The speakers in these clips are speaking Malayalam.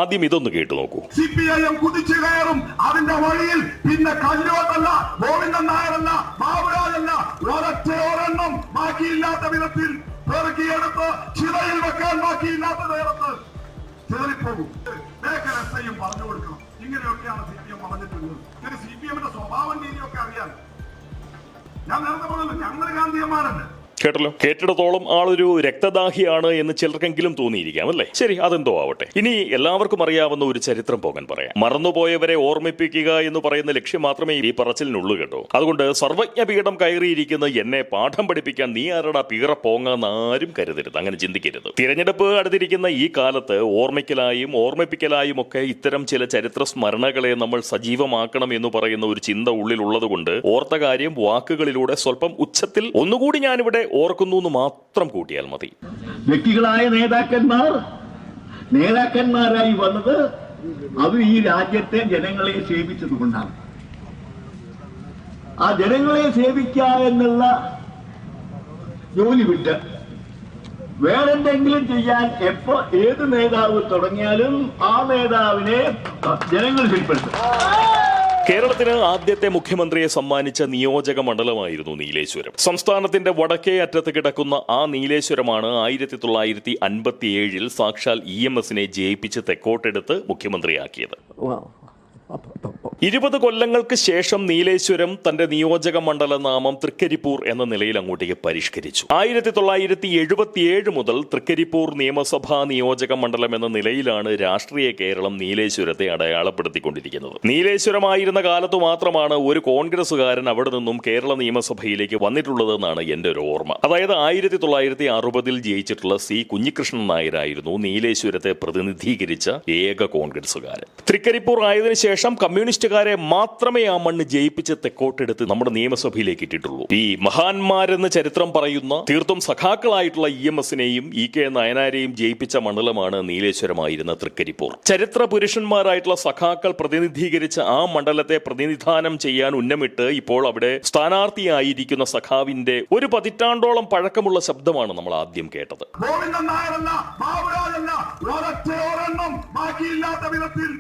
ആദ്യം ഇതൊന്ന് കേട്ടു നോക്കൂ. CPIM കുതിച്ചു കയറും അതിന്റെ വഴിയിൽ. പിന്നെ കല്ലോട്ടല്ല, ഗോവിന്ദൻ നായരല്ല, ബാബുരാജല്ല, ഒരൊറ്റയൊരെണ്ണം ബാക്കിയില്ലാത്ത വിധത്തിൽ പെറുക്കിയെടുത്ത് ചിറയിൽ വെക്കാൻ ബാക്കിയില്ലാത്ത നേരത്ത് ചിതറിപ്പോകും. യും പറഞ്ഞു കൊടുക്കണം. ഇങ്ങനെയൊക്കെയാണ് CPM പറഞ്ഞിട്ടുള്ളത്. ഇങ്ങനെ CPMന്റെ സ്വഭാവം രീതിയൊക്കെ അറിയാൻ ഞാൻ നേരത്തെ പറഞ്ഞല്ലോ, ഞങ്ങൾ ഗാന്ധിയന്മാരല്ല. കേട്ടല്ലോ, കേട്ടിടത്തോളം ആളൊരു രക്തദാഹിയാണ് എന്ന് ചിലർക്കെങ്കിലും തോന്നിയിരിക്കാം അല്ലേ? ശരി, അതെന്തോ ആവട്ടെ. ഇനി എല്ലാവർക്കും അറിയാവുന്ന ഒരു ചരിത്രം പോകാൻ പറയാം. മറന്നുപോയവരെ ഓർമ്മിപ്പിക്കുക എന്ന് പറയുന്ന ലക്ഷ്യം മാത്രമേ ഈ പറച്ചിലിനുള്ളൂ കേട്ടോ. അതുകൊണ്ട് സർവജ്ഞപീഠം കയറിയിരിക്കുന്ന എന്നെ പാഠം പഠിപ്പിക്കാൻ നീ ആരടാ പീറ പോങ്ങാന്ന് ആരും കരുതരുത്, അങ്ങനെ ചിന്തിക്കരുത്. തിരഞ്ഞെടുപ്പ് അടുത്തിരിക്കുന്ന ഈ കാലത്ത് ഓർമ്മിക്കലായും ഓർമ്മിപ്പിക്കലായും ഒക്കെ ഇത്തരം ചില ചരിത്ര സ്മരണകളെ നമ്മൾ സജീവമാക്കണം എന്ന് പറയുന്ന ഒരു ചിന്ത ഉള്ളിലുള്ളത് കൊണ്ട് ഓർത്ത കാര്യം വാക്കുകളിലൂടെ സ്വല്പം ഉച്ചത്തിൽ ഒന്നുകൂടി ഞാനിവിടെ ഓർക്കുന്നു എന്ന് മാത്രം കൂട്ടിയാൽ മതി. വ്യക്തികളായ നേതാക്കന്മാരായി വന്നത് അവർ ഈ രാജ്യത്തെ ജനങ്ങളെ സേവിച്ചത് കൊണ്ടാണ്. ആ ജനങ്ങളെ സേവിക്കുക എന്നുള്ള ജോലി വിട്ട് വേറെന്തെങ്കിലും ചെയ്യാൻ എപ്പോ ഏത് നേതാവ് തുടങ്ങിയാലും ആ നേതാവിനെ ജനങ്ങൾ ശരിപ്പെടുത്തും. കേരളത്തിന് ആദ്യത്തെ മുഖ്യമന്ത്രിയെ സമ്മാനിച്ച നിയോജക മണ്ഡലമായിരുന്നു നീലേശ്വരം. സംസ്ഥാനത്തിന്റെ വടക്കേ അറ്റത്ത് കിടക്കുന്ന ആ നീലേശ്വരമാണ് 1957 സാക്ഷാൽ EMSനെ ജയിപ്പിച്ച് തെക്കോട്ടെടുത്ത് മുഖ്യമന്ത്രിയാക്കിയത്. 20 കൊല്ലങ്ങൾക്ക് ശേഷം നീലേശ്വരം തന്റെ നിയോജക മണ്ഡല നാമം തൃക്കരിപ്പൂർ എന്ന നിലയിൽ അങ്ങോട്ടേക്ക് പരിഷ്കരിച്ചു. 1977 മുതൽ തൃക്കരിപ്പൂർ നിയമസഭാ നിയോജക മണ്ഡലം എന്ന നിലയിലാണ് രാഷ്ട്രീയ കേരളം നീലേശ്വരത്തെ അടയാളപ്പെടുത്തിക്കൊണ്ടിരിക്കുന്നത്. നീലേശ്വരമായിരുന്ന കാലത്തു മാത്രമാണ് ഒരു കോൺഗ്രസുകാരൻ അവിടെ നിന്നും കേരള നിയമസഭയിലേക്ക് വന്നിട്ടുള്ളതെന്നാണ് എന്റെ ഒരു ഓർമ്മ. അതായത് 1960 ജയിച്ചിട്ടുള്ള C. കുഞ്ഞികൃഷ്ണൻ നായരായിരുന്നു നീലേശ്വരത്തെ പ്രതിനിധീകരിച്ച ഏക കോൺഗ്രസുകാരൻ. തൃക്കരിപ്പൂർ ആയതിനു ശേഷം കമ്മ്യൂണിസ്റ്റുകാരെ മാത്രമേ ആ മണ്ണ് ജയിപ്പിച്ച് തെക്കോട്ടെടുത്ത് നമ്മുടെ നിയമസഭയിലേക്ക് ഇട്ടിട്ടുള്ളൂ. ഈ മഹാന്മാരെന്ന് ചരിത്രം പറയുന്ന തീർത്തും സഖാക്കളായിട്ടുള്ള EMSനെയും EK നയനാരെയും ജയിപ്പിച്ച മണ്ഡലമാണ് നീലേശ്വരമായിരുന്ന തൃക്കരിപ്പൂർ. ചരിത്ര പുരുഷന്മാരായിട്ടുള്ള സഖാക്കൾ പ്രതിനിധീകരിച്ച ആ മണ്ഡലത്തെ പ്രതിനിധാനം ചെയ്യാൻ ഉന്നമിട്ട് ഇപ്പോൾ അവിടെ സ്ഥാനാർത്ഥിയായിരിക്കുന്ന സഖാവിന്റെ ഒരു പതിറ്റാണ്ടോളം പഴക്കമുള്ള ശബ്ദമാണ് നമ്മൾ ആദ്യം കേട്ടത്. ഗോവിന്ദൻ നായരല്ല, ബാബുരാജല്ല, ഒരൊറ്റയൊരെണ്ണം ബാക്കിയില്ലാത്ത വിധത്തിൽ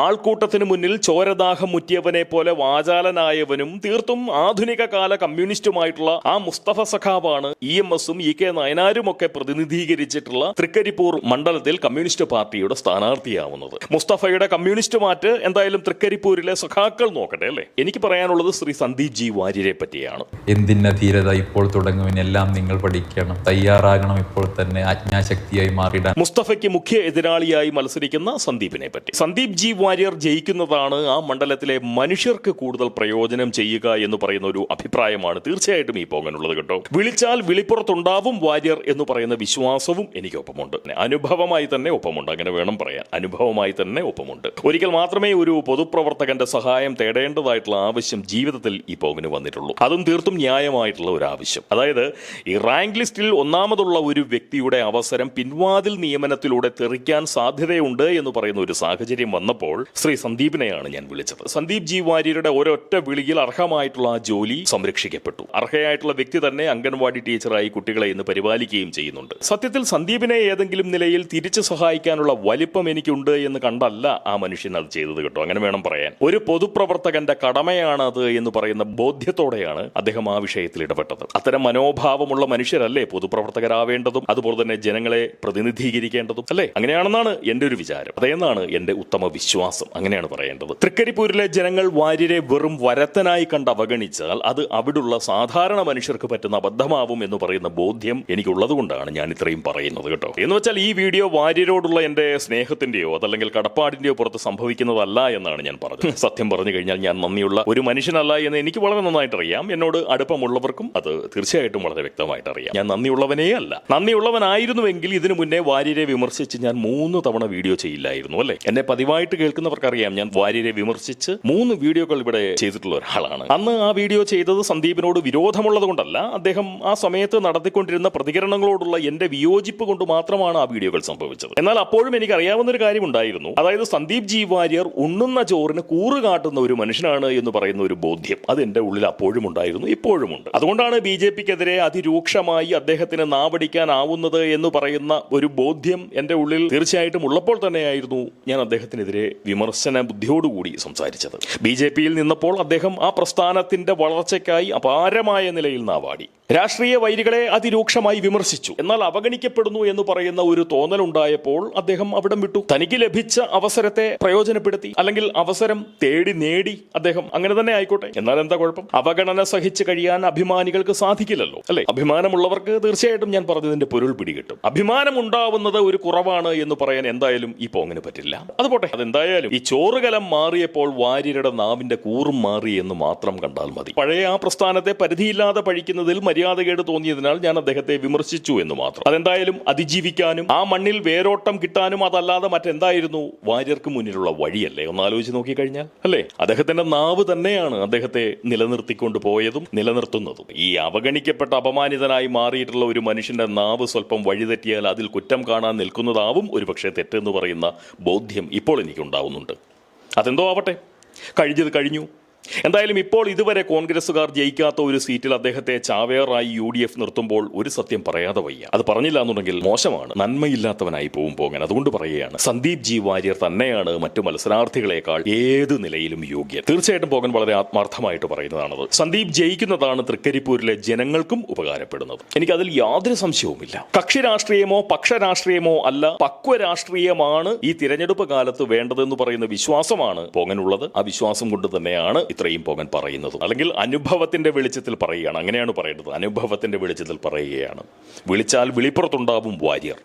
ആൾക്കൂട്ടത്തിന് മുന്നിൽ ചോരദാഹം മുറ്റിയവനെ പോലെ വാചാലനായവനും തീർത്തും ആധുനിക കാല കമ്മ്യൂണിസ്റ്റുമായിട്ടുള്ള ആ മുസ്തഫ സഖാവാണ് EMSും EK നയനാരും ഒക്കെ പ്രതിനിധീകരിച്ചിട്ടുള്ള തൃക്കരിപ്പൂർ മണ്ഡലത്തിൽ കമ്മ്യൂണിസ്റ്റ് പാർട്ടിയുടെ സ്ഥാനാർത്ഥിയാവുന്നത്. മുസ്തഫയുടെ കമ്മ്യൂണിസ്റ്റ് മാറ്റ് എന്തായാലും തൃക്കരിപ്പൂരിലെ സഖാക്കൾ നോക്കട്ടെ അല്ലേ. എനിക്ക് പറയാനുള്ളത് ശ്രീ സന്ദീപ് G. വാര്യരെ പറ്റിയാണ്. എന്തിന്റെ ധീരത ഇപ്പോൾ തുടങ്ങുവിനെല്ലാം നിങ്ങൾ പഠിക്കണം, തയ്യാറാകണം ഇപ്പോൾ തന്നെ ആജ്ഞാശക്തിയായി മാറിയിടാൻ. മുസ്തഫയ്ക്ക് മുഖ്യ എതിരാളിയായി മത്സരിക്കുന്ന സന്ദീപിനെ പറ്റി. സന്ദീപ് G. വാര്യർ ജയിക്കുന്നതാണ് ആ മണ്ഡലത്തിലെ മനുഷ്യർക്ക് കൂടുതൽ പ്രയോജനം ചെയ്യുക എന്ന് പറയുന്ന ഒരു അഭിപ്രായമാണ് തീർച്ചയായിട്ടും ഈ പോകാനുള്ളത് കേട്ടോ. വിളിച്ചാൽ വിളിപ്പുറത്തുണ്ടാവും വാര്യർ എന്ന് പറയുന്ന വിശ്വാസവും എനിക്കൊപ്പമുണ്ട്. അനുഭവമായി തന്നെ ഒപ്പമുണ്ട്, അങ്ങനെ വേണം പറയാൻ. അനുഭവമായി തന്നെ ഒപ്പമുണ്ട്. ഒരിക്കൽ മാത്രമേ ഒരു പൊതുപ്രവർത്തകന്റെ സഹായം തേടേണ്ടതായിട്ടുള്ള ആവശ്യം ജീവിതത്തിൽ ഈ പോകിന് വന്നിട്ടുള്ളൂ. അതും തീർത്തും ന്യായമായിട്ടുള്ള ഒരു ആവശ്യം. അതായത് ഈ റാങ്ക് ലിസ്റ്റിൽ ഒന്നാമതുള്ള ഒരു വ്യക്തിയുടെ അവസരം പിൻവാതിൽ നിയമനത്തിലൂടെ തെറിക്കാൻ സാധ്യതയുണ്ട് എന്ന് പറയുന്ന ഒരു സാഹചര്യം വന്നപ്പോൾ ശ്രീ സന്ദീപിനെയാണ് ഞാൻ വിളിച്ചത്. സന്ദീപ് G. വാര്യരുടെ ഒരൊറ്റ വിളിയിൽ അർഹമായിട്ടുള്ള ആ ജോലി സംരക്ഷിക്കപ്പെട്ടു. അർഹയായിട്ടുള്ള വ്യക്തി തന്നെ അംഗൻവാടി ടീച്ചറായി കുട്ടികളെ ഇന്ന് പരിപാലിക്കുകയും ചെയ്യുന്നുണ്ട്. സത്യത്തിൽ സന്ദീപിനെ ഏതെങ്കിലും നിലയിൽ തിരിച്ചു സഹായിക്കാനുള്ള വലിപ്പം എനിക്കുണ്ട് എന്ന് കണ്ടല്ല ആ മനുഷ്യൻ അത് ചെയ്തത് കേട്ടോ, അങ്ങനെ വേണം പറയാൻ. ഒരു പൊതുപ്രവർത്തകന്റെ കടമയാണ് അത് എന്ന് പറയുന്ന ബോധ്യത്തോടെയാണ് അദ്ദേഹം ആ വിഷയത്തിൽ ഇടപെട്ടത്. അത്തരം മനോഭാവമുള്ള മനുഷ്യരല്ലേ പൊതുപ്രവർത്തകരാവേണ്ടതും അതുപോലെ തന്നെ ജനങ്ങളെ പ്രതിനിധീകരിക്കേണ്ടതും അല്ലേ? അങ്ങനെയാണെന്നാണ് എന്റെ ഒരു വിചാരം. അതെന്നാണ് എന്റെ ഉത്തമ വിശ്വാസം. അങ്ങനെയാണ് പറയേണ്ടത്. തൃക്കരിപ്പൂരിലെ ജനങ്ങൾ വാര്യരെ വെറും വരത്തനായി കണ്ട് അവഗണിച്ചാൽ അത് അവിടുള്ള സാധാരണ മനുഷ്യർക്ക് പറ്റുന്ന അബദ്ധമാവും എന്ന് പറയുന്ന ബോധ്യം എനിക്കുള്ളത് കൊണ്ടാണ് ഞാൻ ഇത്രയും പറയുന്നത് കേട്ടോ. എന്ന് വെച്ചാൽ ഈ വീഡിയോ വാര്യരോടുള്ള എന്റെ സ്നേഹത്തിന്റെയോ അതല്ലെങ്കിൽ കടപ്പാടിന്റെയോ പുറത്ത് സംഭവിക്കുന്നതല്ല എന്നാണ് ഞാൻ പറഞ്ഞത്. സത്യം പറഞ്ഞു കഴിഞ്ഞാൽ ഞാൻ നന്ദിയുള്ള ഒരു മനുഷ്യനല്ല എന്ന് എനിക്ക് വളരെ നന്നായിട്ട് അറിയാം. എന്നോട് അടുപ്പമുള്ളവർക്കും അത് തീർച്ചയായിട്ടും വളരെ വ്യക്തമായിട്ട് അറിയാം. ഞാൻ നന്ദിയുള്ളവനേ അല്ല. നന്ദിയുള്ളവനായിരുന്നുവെങ്കിൽ ഇതിനു മുന്നേ വാര്യരെ വിമർശിച്ച വിമർശിച്ച് ഞാൻ 3 തവണ വീഡിയോ ചെയ്യില്ലായിരുന്നു അല്ലേ? എന്നെ പതിവായിട്ട് കേൾക്കുന്നവർക്കറിയാം, ഞാൻ വാര്യരെ വിമർശിച്ച് 3 വീഡിയോകൾ ഇവിടെ ചെയ്തിട്ടുള്ള ഒരാളാണ്. അന്ന് ആ വീഡിയോ ചെയ്തത് സന്ദീപിനോട് വിരോധമുള്ളത് കൊണ്ടല്ല, അദ്ദേഹം ആ സമയത്ത് നടത്തിക്കൊണ്ടിരുന്ന പ്രതികരണങ്ങളോടുള്ള എന്റെ വിയോജിപ്പ് കൊണ്ട് മാത്രമാണ് ആ വീഡിയോകൾ സംഭവിച്ചത്. എന്നാൽ അപ്പോഴും എനിക്ക് അറിയാവുന്ന ഒരു കാര്യമുണ്ടായിരുന്നു. അതായത് സന്ദീപ് ജി വാര്യർ ഉണ്ണുന്ന ചോറിന് കൂറ് കാട്ടുന്ന ഒരു മനുഷ്യനാണ് എന്ന് പറയുന്ന ഒരു ബോധ്യം അത് എന്റെ ഉള്ളിൽ അപ്പോഴും ഉണ്ടായിരുന്നു, ഇപ്പോഴുമുണ്ട്. അതുകൊണ്ടാണ് BJPക്കെതിരെ അതിരൂക്ഷമായി അദ്ദേഹത്തിന് നാവടിക്കാനാവുന്നത് എന്ന് പറയുന്ന ഒരു ബോധ്യം എന്റെ ഉള്ളിൽ തീർച്ചയായിട്ടും ഉള്ളപ്പോൾ തന്നെയായിരുന്നു ഞാൻ അദ്ദേഹത്തിനെതിരെ വിമർശന ബുദ്ധിയോടുകൂടി സംസാരിച്ചത്. BJPയിൽ നിന്നപ്പോൾ അദ്ദേഹം ആ പ്രസ്ഥാനത്തിന്റെ വളർച്ചയ്ക്കായി അപാരമായ നിലയിൽ നാവാടി. രാഷ്ട്രീയ വൈരികളെ അതിരൂക്ഷമായി വിമർശിച്ചു. എന്നാൽ അവഗണിക്കപ്പെടുന്നു എന്ന് പറയുന്ന ഒരു തോന്നലുണ്ടായപ്പോൾ അദ്ദേഹം അവിടം വിട്ടു. തനിക്ക് ലഭിച്ച അവസരത്തെ പ്രയോജനപ്പെടുത്തി, അല്ലെങ്കിൽ അവസരം തേടി നേടി അദ്ദേഹം. അങ്ങനെ തന്നെ ആയിക്കോട്ടെ, എന്നാൽ എന്താ കുഴപ്പം? അവഗണന സഹിച്ച് കഴിയാൻ അഭിമാനികൾക്ക് സാധിക്കില്ലല്ലോ, അല്ലെ? അഭിമാനമുള്ളവർക്ക് തീർച്ചയായിട്ടും ഞാൻ പറഞ്ഞതിന്റെ പൊരുൾ പിടികിട്ടും. അഭിമാനം ഉണ്ടാവുന്നത് ഒരു കുറവാണ് എന്ന് പറയാൻ എന്തായാലും ഈ പോങ്ങിന് പറ്റില്ല. അതുപോട്ടെ, അതെന്തായാലും ഈ ചോറുകലം മാറിയപ്പോൾ വാര്യരുടെ നാവിന്റെ കൂറും മാറി എന്ന് മാത്രം കണ്ടാൽ മതി. പഴയ ആ പ്രസ്ഥാനത്തെ പരിധിയില്ലാതെ പഴിക്കുന്നതിൽ മര്യാദകേട് തോന്നിയതിനാൽ ഞാൻ അദ്ദേഹത്തെ വിമർശിച്ചു എന്ന് മാത്രം. അതെന്തായാലും അതിജീവിക്കാനും ആ മണ്ണിൽ വേരോട്ടം കിട്ടാനും അതല്ലാതെ മറ്റെന്തായിരുന്നു വാര്യർക്ക് മുന്നിലുള്ള വഴിയല്ലേ? ഒന്ന് ആലോചിച്ച് നോക്കിക്കഴിഞ്ഞാൽ, അല്ലേ? അദ്ദേഹത്തിന്റെ നാവ് തന്നെയാണ് അദ്ദേഹത്തെ നിലനിർത്തിക്കൊണ്ട് പോയതും നിലനിർത്തുന്നതും. ഈ അവഗണിക്കപ്പെട്ട അപമാനിതനായി മാറിയിട്ടുള്ള ഒരു മനുഷ്യന്റെ നാവ് സ്വല്പം വഴിതെറ്റിയാൽ അതിൽ കുറ്റം കാണാൻ നിൽക്കുന്നതാവും ഒരുപക്ഷെ തെറ്റെന്ന് പറയുന്ന ബോധ്യം ഇപ്പോൾ എനിക്കുണ്ടാവുന്നുണ്ട്. അതെന്തോ ആവട്ടെ, കഴിഞ്ഞത് കഴിഞ്ഞു. എന്തായാലും ഇപ്പോൾ ഇതുവരെ കോൺഗ്രസുകാർ ജയിക്കാത്ത ഒരു സീറ്റിൽ അദ്ദേഹത്തെ ചാവേറായി UDF നിർത്തുമ്പോൾ ഒരു സത്യം പറയാതെ വയ്യ. അത് പറഞ്ഞില്ല എന്നുണ്ടെങ്കിൽ മോശമാണ്, നന്മയില്ലാത്തവനായി പോകാൻ. അതുകൊണ്ട് പറയുകയാണ്, സന്ദീപ് ജി വാര്യർ തന്നെയാണ് മറ്റു മത്സരാർത്ഥികളെക്കാൾ ഏത് നിലയിലും യോഗ്യൻ. തീർച്ചയായിട്ടും പോകാൻ വളരെ ആത്മാർത്ഥമായിട്ട് പറയുന്നതാണത്. സന്ദീപ് ജയിക്കുന്നതാണ് തൃക്കരിപ്പൂരിലെ ജനങ്ങൾക്കും ഉപകാരപ്പെടുന്നത്. എനിക്കതിൽ യാതൊരു സംശയവുമില്ല. കക്ഷി രാഷ്ട്രീയമോ പക്ഷരാഷ്ട്രീയമോ അല്ല, പക്വ രാഷ്ട്രീയമാണ് ഈ തിരഞ്ഞെടുപ്പ് കാലത്ത് വേണ്ടതെന്ന് പറയുന്ന വിശ്വാസമാണ് പോകാനുള്ളത്. ആ വിശ്വാസം കൊണ്ട് തന്നെയാണ് ഇത്രയും പോകാൻ പറയുന്നത്. അല്ലെങ്കിൽ അനുഭവത്തിന്റെ വെളിച്ചത്തിൽ പറയുകയാണ്, അങ്ങനെയാണ് പറയേണ്ടത്. അനുഭവത്തിന്റെ വെളിച്ചത്തിൽ പറയുകയാണ്. വിളിച്ചാൽ വിളിപ്പുറത്തുണ്ടാവും വാര്യർ,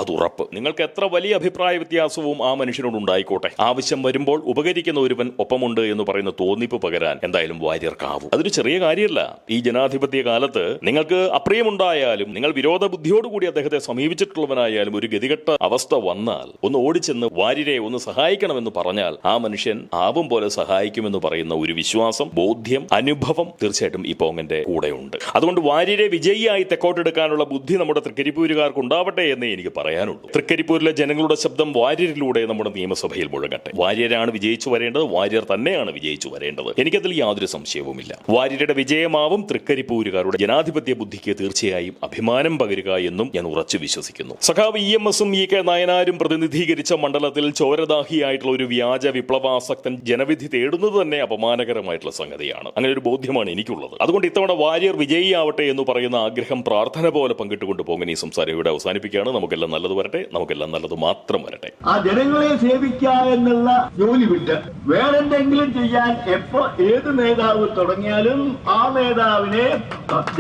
അത് ഉറപ്പ്. നിങ്ങൾക്ക് എത്ര വലിയ അഭിപ്രായ വ്യത്യാസവും ആ മനുഷ്യനോട് ഉണ്ടായിക്കോട്ടെ, ആവശ്യം വരുമ്പോൾ ഉപകരിക്കുന്ന ഒരുവൻ ഒപ്പമുണ്ട് എന്ന് പറയുന്ന തോന്നിപ്പ് പകരാൻ എന്തായാലും വാര്യർക്കാവും. അതൊരു ചെറിയ കാര്യമല്ല. ഈ ജനാധിപത്യ കാലത്ത് നിങ്ങൾക്ക് അപ്രിയമുണ്ടായാലും, നിങ്ങൾ വിരോധ ബുദ്ധിയോടുകൂടി അദ്ദേഹത്തെ സമീപിച്ചിട്ടുള്ളവനായാലും, ഒരു ഗതികെട്ട അവസ്ഥ വന്നാൽ ഒന്ന് ഓടിച്ചെന്ന് വാര്യരെ ഒന്ന് സഹായിക്കണമെന്ന് പറഞ്ഞാൽ ആ മനുഷ്യൻ ആവും പോലെ സഹായിക്കുമെന്ന് പറയുന്ന ഒരു വിശ്വാസം, ബോധ്യം, അനുഭവം തീർച്ചയായിട്ടും ഈ പോങ്ങന്റെ കൂടെയുണ്ട്. അതുകൊണ്ട് വാര്യരെ വിജയിയായി തെക്കോട്ടെടുക്കാനുള്ള ബുദ്ധി നമ്മുടെ തൃക്കരിപ്പൂരുകാർക്ക് ഉണ്ടാവട്ടെ എന്നേ എനിക്ക് പറയാനുള്ളൂ. തൃക്കരിപ്പൂരിലെ ജനങ്ങളുടെ ശബ്ദം വാര്യരിലൂടെ നമ്മുടെ നിയമസഭയിൽ മുഴങ്ങട്ടെ. വാര്യരാണ് വിജയിച്ചു വരേണ്ടത്, വാര്യർ തന്നെയാണ് വിജയിച്ചു വരേണ്ടത്. എനിക്കതിൽ യാതൊരു സംശയവുമില്ല. വാര്യരുടെ വിജയമാവും തൃക്കരിപ്പൂരുകാരുടെ ജനാധിപത്യ ബുദ്ധിക്ക് തീർച്ചയായും അഭിമാനം പകരുക എന്നും ഞാൻ ഉറച്ചു വിശ്വസിക്കുന്നു. സഖാവ് EMS-ഉം EK നായനാരും പ്രതിനിധീകരിച്ച മണ്ഡലത്തിൽ ചോരദാഹിയായിട്ടുള്ള ഒരു വ്യാജ വിപ്ലവാസക്തൻ ജനവിധി തേടുന്നത് തന്നെ അപമാനകരമായിട്ടുള്ള സംഗതിയാണ്. അങ്ങനെ ഒരു ബോധ്യമാണ് എനിക്കുള്ളത്. അതുകൊണ്ട് ഇത്തവണ വാര്യർ വിജയിയാവട്ടെ എന്ന് പറയുന്ന ആഗ്രഹം പ്രാർത്ഥന പോലെ പങ്കിട്ടുകൊണ്ട് പോകുന്ന ഈ സംസാരം ഇവിടെ അവസാനിപ്പിക്കുകയാണ്. നമുക്കെല്ലാം നല്ലത് വരട്ടെ, നമുക്കെല്ലാം നല്ലത് മാത്രം വരട്ടെ. ആ ജനങ്ങളെ സേവിക്കുക എന്നുള്ള ജോലി വിട്ട് വേറെന്തെങ്കിലും ചെയ്യാൻ എപ്പോ ഏത് നേതാവ് തുടങ്ങിയാലും ആ നേതാവിനെ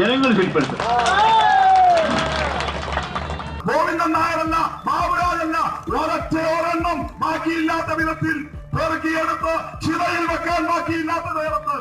ജനങ്ങൾ ശരിപ്പെടുത്തും. ഗോവിന്ദൻ നായരല്ല, ബാബുരാജല്ല, ഒരൊറ്റയൊരെണ്ണം ബാക്കിയില്ലാത്ത വിധത്തിൽ പെറുക്കിയെടുത്ത് ചിതയിൽ വെക്കാൻ ബാക്കിയില്ലാത്ത നേരത്ത്